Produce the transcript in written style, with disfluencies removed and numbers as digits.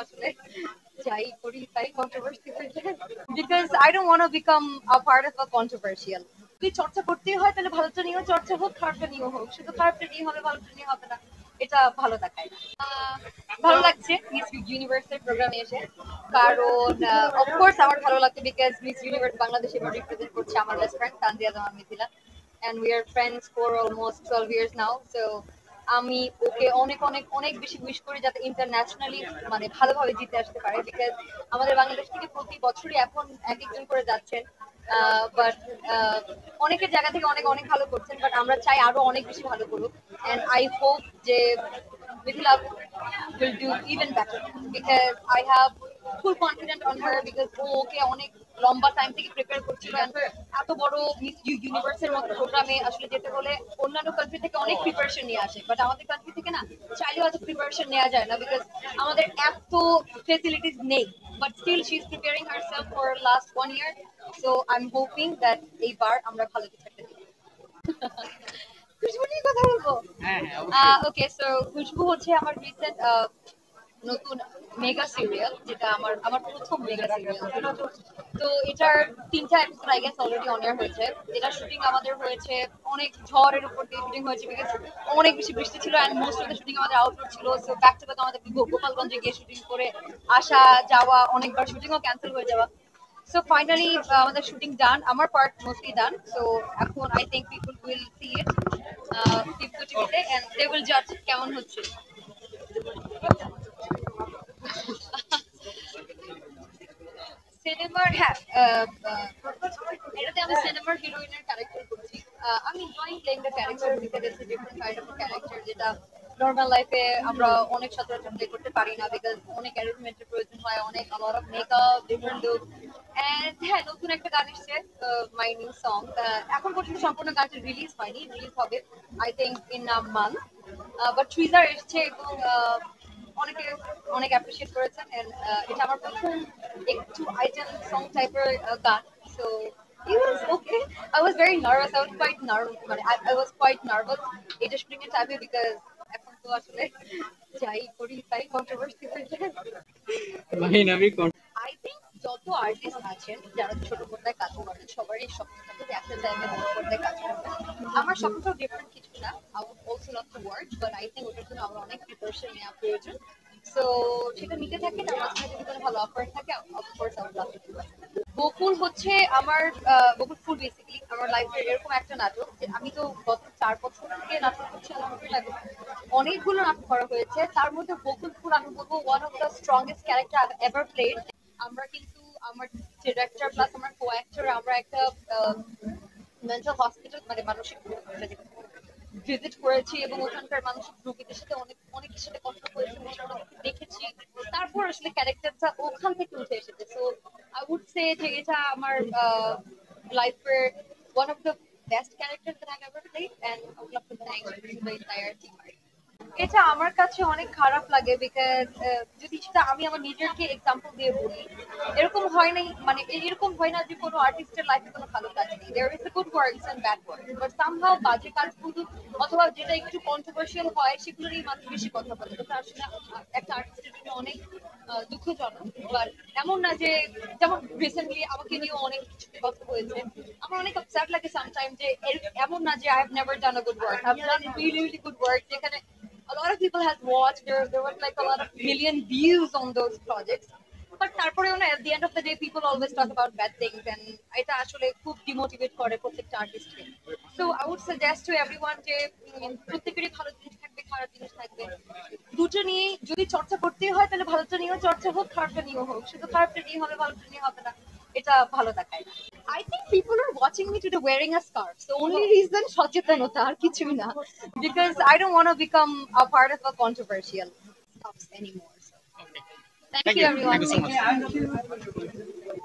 আসলে যাই করি তাই কন্ট্রোভার্সি হয়ে যায় because I don't want to become a part of a controversial. যদি চর্চা করতেই হয় তাহলে ভালোটা নিয়েও চর্চা হোক, খারাপটা নিয়েও হোক। শুধু খারাপটা নিয়ে হবে, ভালোটা নিয়ে হবে না, এটা ভালো দেখায় না। ভালো লাগছে মিস ইউনিভার্সের প্রোগ্রামে এসে, কারণ অফকোর্স আমার ভালো লাগছে বিকজ মিস ইউনিভার্স বাংলাদেশ এবার রিপ্রেজেন্ট করছে আমার best friend তানজিয়া Zaman Mithila, and we are friends for almost 12 years now. So আমি ওকে অনেক অনেক অনেক বেশি উইশ করি যাতে ইন্টারন্যাশনালি মানে ভালোভাবে জিতে আসতে পারে, বিকজ আমাদের বাংলাদেশ থেকে প্রতি বছরই এখন এক একজন করে যাচ্ছেন, বাট অনেকের জায়গা থেকে অনেক অনেক ভালো করছেন, বাট আমরা চাই আরো অনেক বেশি ভালো করুক। এন্ড আই হোপ যে Mithila will do even better because I have full confidence on her because ও ওকে অনেক লম্বা টাইম থেকে প্রিপেয়ার করছিল। এত বড় মিস ইউনিভার্সের মতো প্রোগ্রামে আসলে যেতে হলে অন্যান্য কান্ট্রি থেকে অনেক প্রিপারেশন নিয়ে আসে, বাট আমাদের কান্ট্রি থেকে না চাইলেও এত প্রিপারেশন নেওয়া যায় না বিকজ আমাদের এত ফেসিলিটিস নেই, but still she is preparing herself for last 1 year. So I am hoping that এইবার আমরা ভালো কিছু একটা দিই। খুশবু নিয়ে কথা বলবো। ওকে, সো খুশবু হচ্ছে আমার রিসেন্ট নতুন মেগা সিরিয়াল, যেটা আমার আমার প্রথম মেগা সিরিয়াল। তো এটার 3টা episode I guess already on air হয়েছে। এটা শুটিং আমাদের হয়েছে অনেক ঝড়ের উপর দিয়ে শুটিং হয়েছে বিকজ অনেক বেশি বৃষ্টি ছিল and most of the shooting আমাদের আউটডোর ছিল। সো ব্যাক টু ব্যাক আমাদের গোপালগঞ্জে গিয়ে শুটিং করে আসা যাওয়া, অনেকবার শুটিংও ক্যান্সেল হয়ে যাওয়া। So finally, আমাদের শুটিং ডান, আমার পার্ট মোস্টলি ডান। সো এখন I think people will see it 50-50 and they will জাজ কেমন হচ্ছে। সিনেমার, হ্যাঁ, এটাতে আমি সিনেমার হিরোইনের ক্যারেক্টার করছি। আমি enjoying playing the character because it's a different kind of character যেটা নর্মাল লাইফে আমরা অনেক সচরাচর প্লে করতে পারি না বিকজ অনেক অ্যারেঞ্জমেন্টের প্রয়োজন হয়, অনেক lot of makeup, different look. And হ্যাঁ, নতুন একটা গান এসছে, মাই নিউ সং। এখন পর্যন্ত সম্পূর্ণ গানটা রিলিজ হয়নি, রিলিজ হবে I think in a month, but teaser এসছে এবং অনেকে অনেক অ্যাপ্রিশিয়েট করেছেন। এটা আমার প্রথম একটু আইটেম সং টাইপের গান। So it was okay. I was very nervous. I was quite nervous. I was quite nervous এটা শুটিং এর টাইমে বিকজ এখন তো আসলে যাই করি তাই কন্ট্রোভার্সি হয়ে যায়। আই থিংক যত আর্টিস্ট আছেন যারা ছোট পর্দায় কাজ করেন সবারই স্বপ্ন থাকে যে একটা টাইমে বড় পর্দায় কাজ করবেন। আমার স্বপ্নটাও ডিফারেন্ট কিছু না, I would also love to work, but I think ওটার জন্য আমার অনেক প্রিপারেশন নেওয়া প্রয়োজন। সো সেটা নিতে থাকি, তার মাঝখানে যদি কোনো ভালো অফার থাকে of course I would love to do it. বকুল হচ্ছে আমার বকুল ফুল বেসিক্যালি আমার লাইফের এরকম একটা নাটক যে আমি তো গত 4 বছর থেকে নাটক করছি আলহামদুলিল্লাহ, অনেকগুলো নাটক করা হয়েছে। তার মধ্যে বকুল ফুল আমি বলবো one of the strongest character I ever played. আমরা কিন্তু আমার ডিরেক্টর প্লাস আমার কো অ্যাক্টর আমরা একটা মেন্টাল হসপিটাল মানে মানসিক ভিজিট করেছি এবং ওখানকার মানসিক রোগীদের সাথে অনেক অনেকের সাথে কথা বলেছি, দেখেছি। তারপর আসলে ক্যারেক্টারটা ওখান থেকে উঠে এসেছে। সো আই উড সে যে এটা আমার লাইফের one of the best character that I ever played and I would love to thank the entire team. এটা আমার কাছে অনেক খারাপ লাগে বিকজ যদি সেটা আমি আমার নিজেরকে এক্সাম্পল দিয়ে বলি, এরকম হয় নাই মানে এরকম হয় না যে কোনো আর্টিস্টের লাইফে কোনো ভালো কাজ নেই। There is good works and bad works, but somehow বাজে কাজগুলো অথবা যেটা একটু কন্ট্রোভার্সিয়াল হয় সেগুলোরই মানুষ বেশি কথা বলে, যেটা আসলে একটা আর্টিস্টের জন্য অনেক দুঃখজনক। বাট এমন না যে, যেমন রিসেন্টলি আমাকে নিয়ে অনেক কিছু কথা হয়েছে, আমার অনেক আপসেট লাগে সামটাইম যে এমন না যে I have never done a good work, I have done really really good work যেখানে a lot of people has watched. There was like a lot of million views on those projects. But তারপরে না at the end of the day people always talk about bad things and এটা আসলে খুব demotivate করে প্রত্যেকটা আর্টিস্টকে। So I would suggest to everyone যে প্রত্যেকেরই ভালো জিনিস থাকবে, খারাপ জিনিস থাকবে, দুটো নিয়ে যদি চর্চা করতেই হয় তাহলে ভালোটা নিয়েও চর্চা হোক, খারাপটা নিয়েও হোক। শুধু খারাপটা নিয়ে হবে, ভালোটা নিয়ে হবে না, এটা ভালো দেখায় না। I think people are watching me today wearing a scarf. The only reason সচেতনতা আর কিছুই না, because I don't want to become a part of a controversial stuff anymore. So. Thank you everyone. Thank you so much.